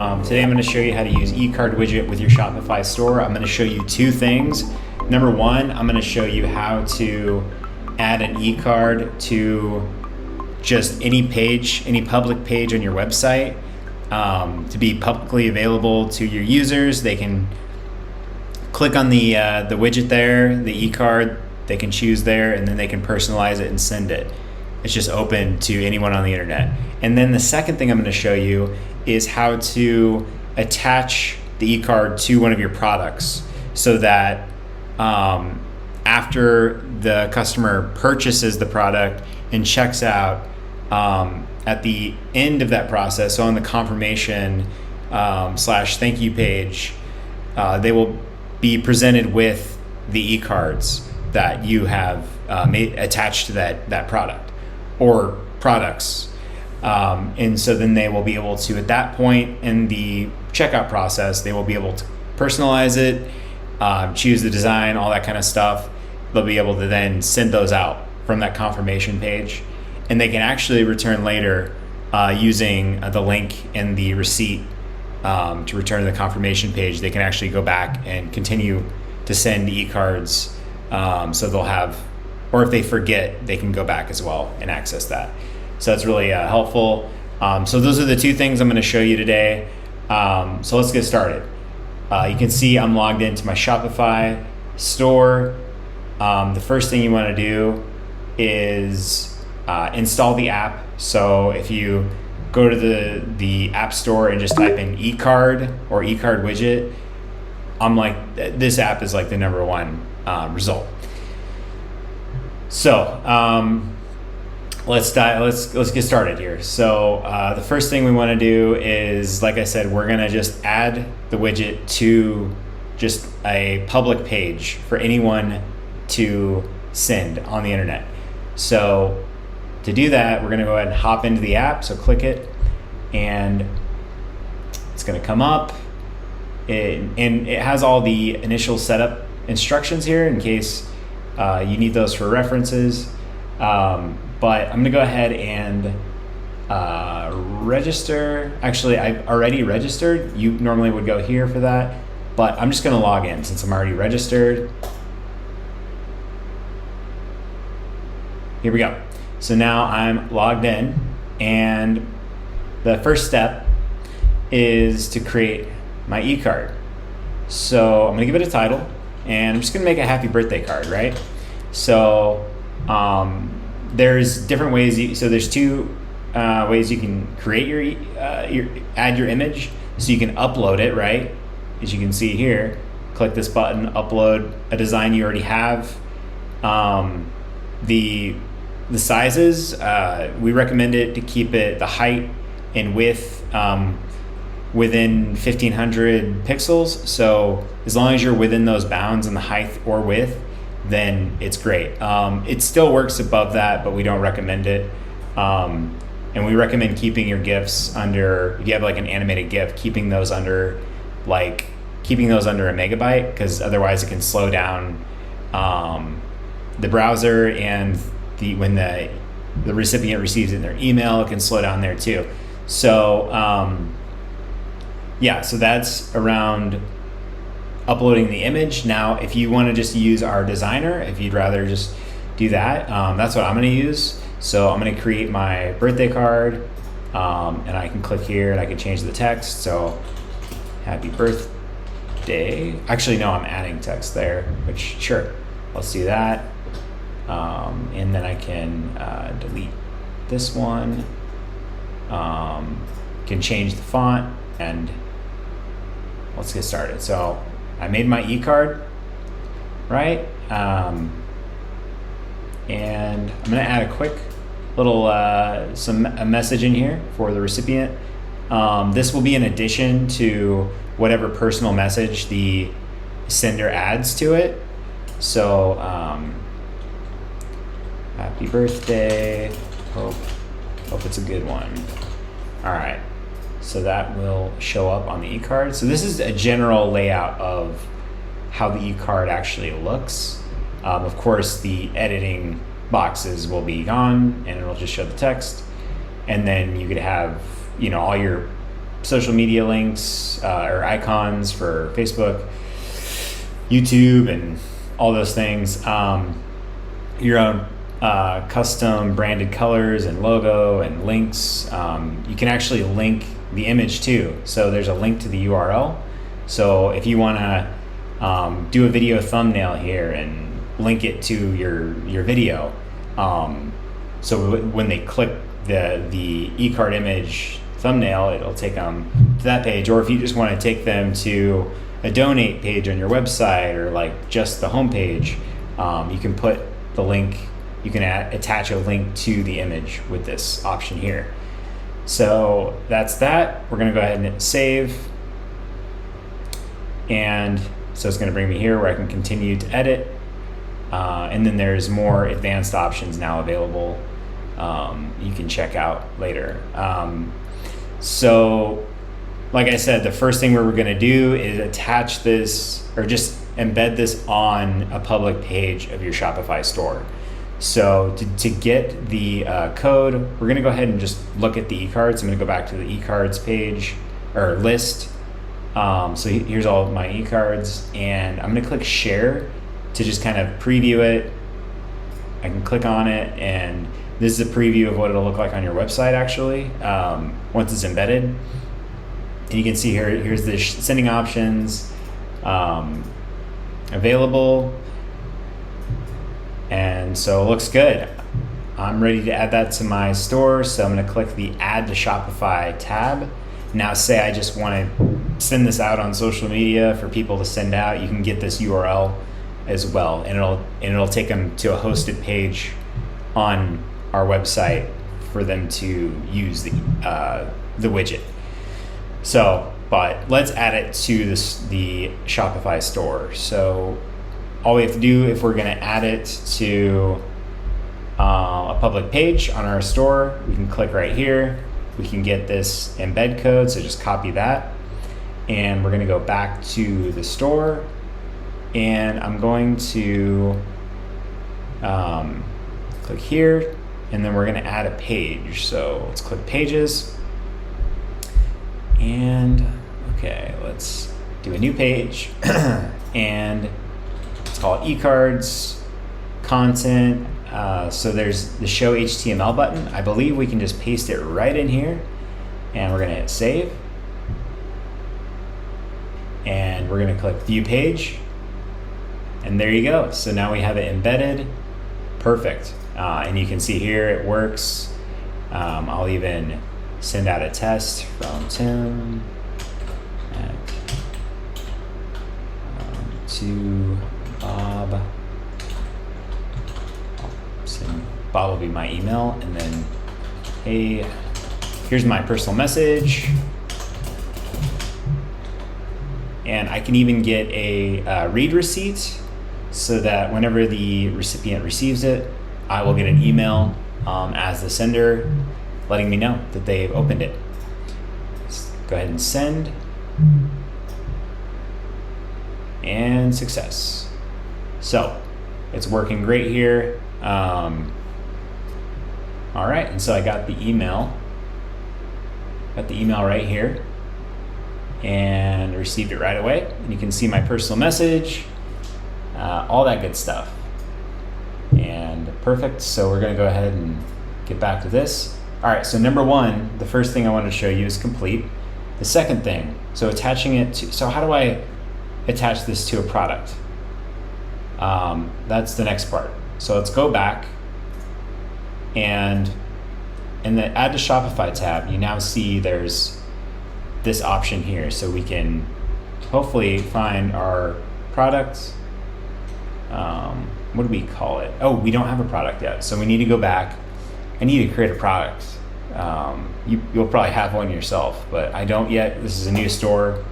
Today I'm going to show you how to use eCard widget with your Shopify store. I'm going to show you two things. Number one, I'm going to show you how to add an eCard to just any page, any public page on your website, to be publicly available to your users. They can click on the widget there, the eCard, they can choose there, and then they can personalize it and send it. It's just open to anyone on the internet. And then the second thing I'm going to show you is how to attach the eCard to one of your products so that after the customer purchases the product and checks out, at the end of that process, so on the confirmation / thank you page, they will be presented with the eCards that you have made attached to that product or products. And so then they will be able to, at that point in the checkout process, they will be able to personalize it, choose the design, all that kind of stuff. They'll be able to then send those out from that confirmation page. And they can actually return later using the link in the receipt to return to the confirmation page. They can actually go back and continue to send eCards. So they'll have, or if they forget, they can go back as well and access that. So that's really helpful. So those are the two things I'm going to show you today. So let's get started. You can see I'm logged into my Shopify store. The first thing you want to do is install the app. So if you go to the App Store and just type in eCard or eCard widget, this app is like the number one result. So let's get started here. So the first thing we want to do is, like I said, we're gonna just add the widget to just a public page for anyone to send on the internet. So to do that, we're gonna go ahead and hop into the app. So click it, and it's gonna come up. And it has all the initial setup instructions here in case you need those for references. But I'm gonna go ahead and register. Actually, I've already registered. You normally would go here for that, but I'm just gonna log in since I'm already registered. Here we go. So now I'm logged in, and the first step is to create my eCard. So I'm gonna give it a title, and I'm just gonna make a happy birthday card, right? So there's different ways. So there's two ways you can create add your image. So you can upload it, right? As you can see here, click this button, upload a design you already have. The sizes, we recommend it to keep it the height and width within 1500 pixels. So as long as you're within those bounds in the height or width, then it's great. It still works above that, but we don't recommend it. And we recommend keeping your GIFs under, if you have like an animated GIF, keeping those under a megabyte, because otherwise it can slow down the browser, and when the recipient receives it in their email, it can slow down there too. So so that's around uploading the image. Now, if you want to just use our designer, if you'd rather just do that, that's what I'm going to use. So I'm going to create my birthday card, and I can click here and I can change the text. So happy birthday. Actually, no, I'm adding text there, which sure, let's do that. And then I can delete this one. Can change the font, and let's get started. So I made my eCard, right? And I'm gonna add a quick little a message in here for the recipient. This will be in addition to whatever personal message the sender adds to it. So happy birthday, hope it's a good one. All right, so that will show up on the eCard. So this is a general layout of how the eCard actually looks. Of course, the editing boxes will be gone, and it'll just show the text. And then you could have, all your social media links or icons for Facebook, YouTube, and all those things. Your own custom branded colors and logo and links. You can actually link the image too. So there's a link to the URL. So if you want to do a video thumbnail here and link it to your video, so when they click the eCard image thumbnail, it'll take them to that page. Or if you just want to take them to a donate page on your website, or like just the homepage, you can put the link. You can attach a link to the image with this option here. So that's that. We're going to go ahead and hit save. And so it's going to bring me here where I can continue to edit. And then there's more advanced options now available. You can check out later. So like I said, the first thing we're going to do is attach this, or just embed this on a public page of your Shopify store. So to get the code, we're going to go ahead and just look at the ecards. I'm going to go back to the ecards page or list. So here's all of my ecards, and I'm going to click share to just kind of preview it. I can click on it, and this is a preview of what it'll look like on your website actually, once it's embedded. And you can see here's the sending options available. And so it looks good. I'm ready to add that to my store. So I'm going to click the Add to Shopify tab. Now say I just want to send this out on social media for people to send out. You can get this URL as well, and it'll take them to a hosted page on our website for them to use the widget. So, but let's add it to the Shopify store. So all we have to do, if we're going to add it to a public page on our store, we can click right here. We can get this embed code, so just copy that. And we're going to go back to the store, and I'm going to click here, and then we're going to add a page. So let's click pages, and okay, let's do a new page. And call it ecards content. So there's the show HTML button. I believe we can just paste it right in here, and we're going to hit save, and we're going to click view page, and there you go. So now we have it embedded. Perfect. And you can see here it works. I'll even send out a test from Tim to Bob. Bob will be my email, and then, hey, here's my personal message. And I can even get a read receipt, so that whenever the recipient receives it, I will get an email as the sender letting me know that they've opened it. Let's go ahead and send. And success. So it's working great here. All right, and so I got the email. Got the email right here, and received it right away. And you can see my personal message, all that good stuff. And perfect. So we're going to go ahead and get back to this. All right. So number one, the first thing I wanted to show you is complete. The second thing, so attaching it to. So how do I attach this to a product? That's the next part. So let's go back, and in the Add to Shopify tab, you now see there's this option here. So we can hopefully find our product. What do we call it? Oh, we don't have a product yet. So we need to go back. I need to create a product. You'll probably have one yourself, but I don't yet. This is a new store.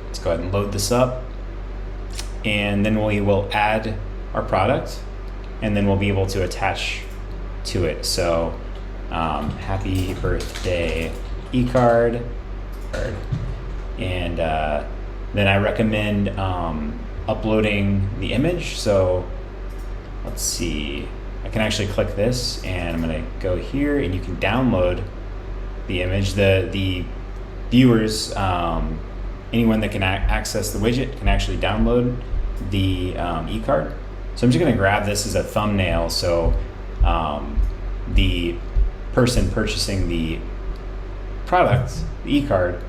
Let's go ahead and load this up, and then we will add our product, and then we'll be able to attach to it. So happy birthday eCard, and then I recommend uploading the image. So let's see, I can actually click this, and I'm gonna go here, and you can download the image. The viewers, anyone that can access the widget can actually download the eCard. So I'm just gonna grab this as a thumbnail, so the person purchasing the product, the eCard,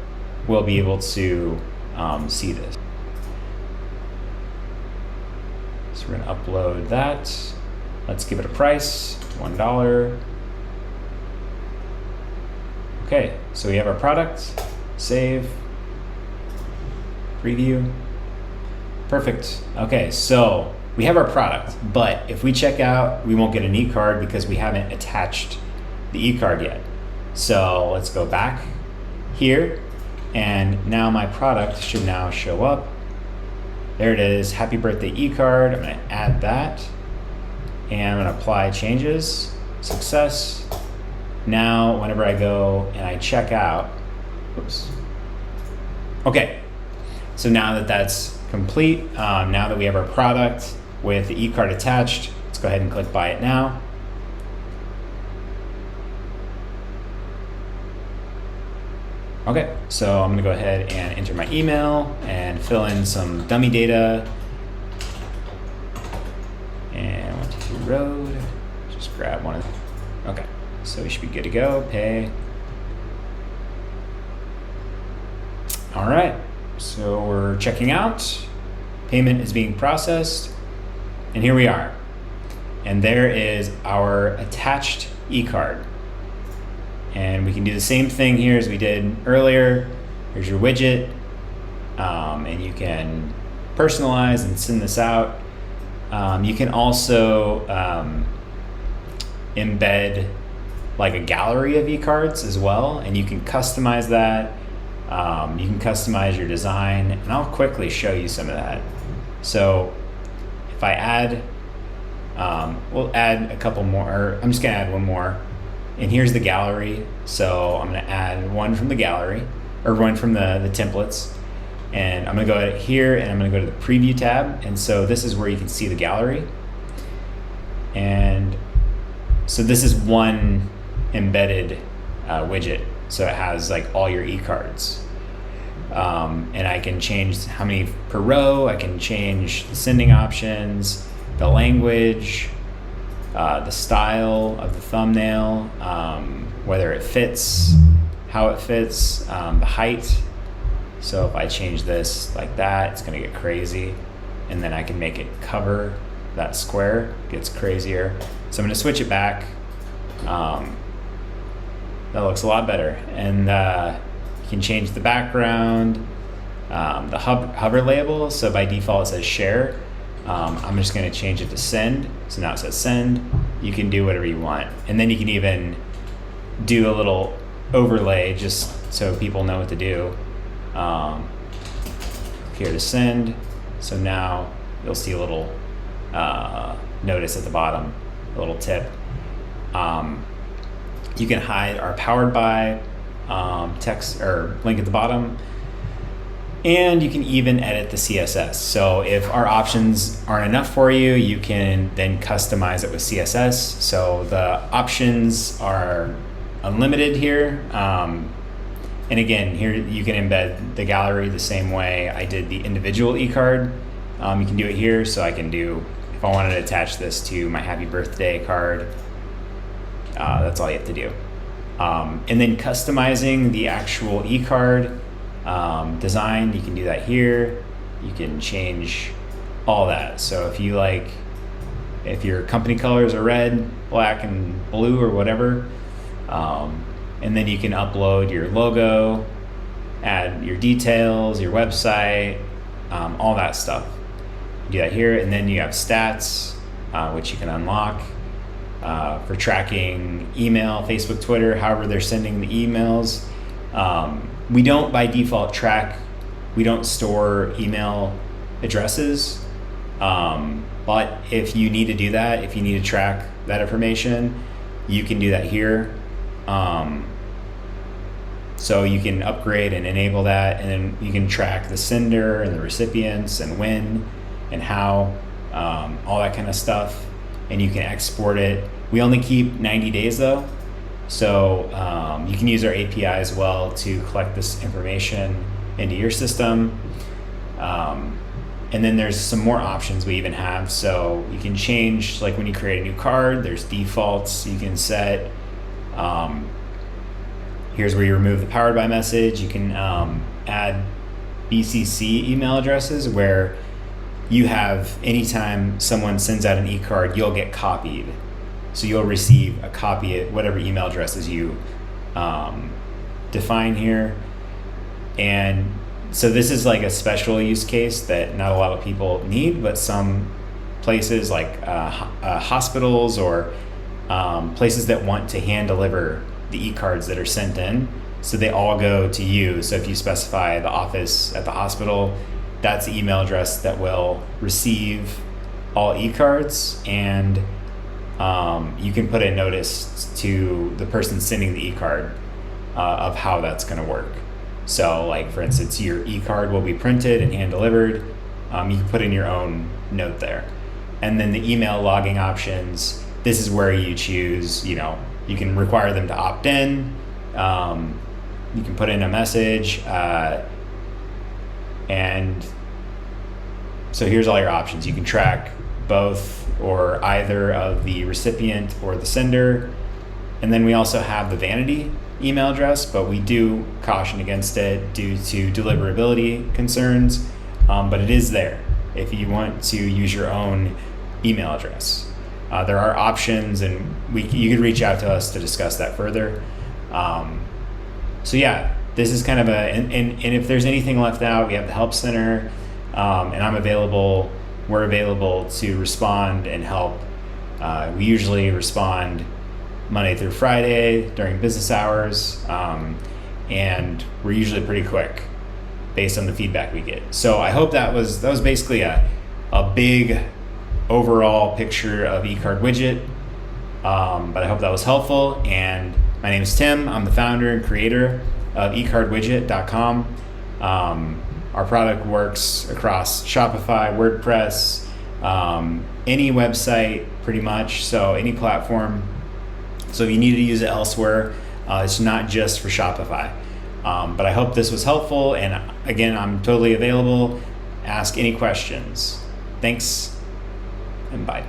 will be able to see this. So we're gonna upload that. Let's give it a price, $1. Okay, so we have our product, save, preview. Perfect. Okay, so we have our product, but if we check out, we won't get an eCard because we haven't attached the eCard yet. So let's go back here, and now my product should now show up. There it is, happy birthday eCard. I'm gonna add that, and I'm gonna apply changes, success. Now, whenever I go and I check out, oops. Okay, so now that that's complete, now that we have our product with the eCard attached, let's go ahead and click buy it now. Okay, so I'm gonna go ahead and enter my email and fill in some dummy data. And 123 Road, just grab one of them. Okay, so we should be good to go, pay. All right, so we're checking out. Payment is being processed, and here we are. And there is our attached eCard. And we can do the same thing here as we did earlier. Here's your widget, and you can personalize and send this out. You can also embed like a gallery of eCards as well, and you can customize that. You can customize your design, and I'll quickly show you some of that. So if I add, we'll add a couple more, or I'm just gonna add one more. And here's the gallery. So I'm gonna add one from the gallery, or one from the templates. And I'm gonna go here, and I'm gonna go to the preview tab. And so this is where you can see the gallery. And so this is one embedded widget. So it has like all your eCards. And I can change how many per row. I can change the sending options, the language, the style of the thumbnail, whether it fits, how it fits, the height. So if I change this like that, it's gonna get crazy. And then I can make it cover that square, gets crazier. So I'm gonna switch it back. That looks a lot better. And you can change the background, the hover label. So by default it says share. I'm just gonna change it to send. So now it says send. You can do whatever you want. And then you can even do a little overlay just so people know what to do. Here to send. So now you'll see a little notice at the bottom, a little tip. You can hide our powered by text or link at the bottom. And you can even edit the CSS. So if our options aren't enough for you, you can then customize it with CSS. So the options are unlimited here. And again, here you can embed the gallery the same way I did the individual eCard. You can do it here. So I can do, if I wanted to attach this to my happy birthday card, that's all you have to do. And then customizing the actual eCard design, you can do that here. You can change all that. So if you like, if your company colors are red, black, and blue or whatever, and then you can upload your logo, add your details, your website, all that stuff. You do that here, and then you have stats, which you can unlock for tracking email, Facebook, Twitter, however they're sending the emails. We don't by default track, we don't store email addresses, but if you need to do that, if you need to track that information, you can do that here. So you can upgrade and enable that, and then you can track the sender and the recipients and when and how, all that kind of stuff. and you can export it. We only keep 90 days though. So you can use our API as well to collect this information into your system. And then there's some more options we even have. So you can change, like when you create a new card, there's defaults you can set. Here's where you remove the powered by message. You can add BCC email addresses where you have, anytime someone sends out an eCard, you'll get copied. So you'll receive a copy at whatever email addresses you define here. And so this is like a special use case that not a lot of people need, but some places like hospitals or places that want to hand deliver the eCards that are sent in, so they all go to you. So if you specify the office at the hospital, that's the email address that will receive all eCards, and you can put a notice to the person sending the eCard of how that's going to work. So like, for instance, your eCard will be printed and hand delivered. You can put in your own note there. And then the email logging options, this is where you choose, you can require them to opt in. You can put in a message. And so here's all your options. You can track both or either of the recipient or the sender. And then we also have the vanity email address, but we do caution against it due to deliverability concerns. But it is there if you want to use your own email address. There are options, and you could reach out to us to discuss that further. So yeah, this is kind of and if there's anything left out, we have the help center, and I'm available. We're available to respond and help. We usually respond Monday through Friday during business hours, and we're usually pretty quick based on the feedback we get. So I hope that was basically a big overall picture of Ecard widget, but I hope that was helpful. And my name is Tim. I'm the founder and creator of ecardwidget.com. Our product works across Shopify, WordPress, any website pretty much, so any platform. So if you need to use it elsewhere, it's not just for Shopify. But I hope this was helpful, and again, I'm totally available. Ask any questions. Thanks, and bye.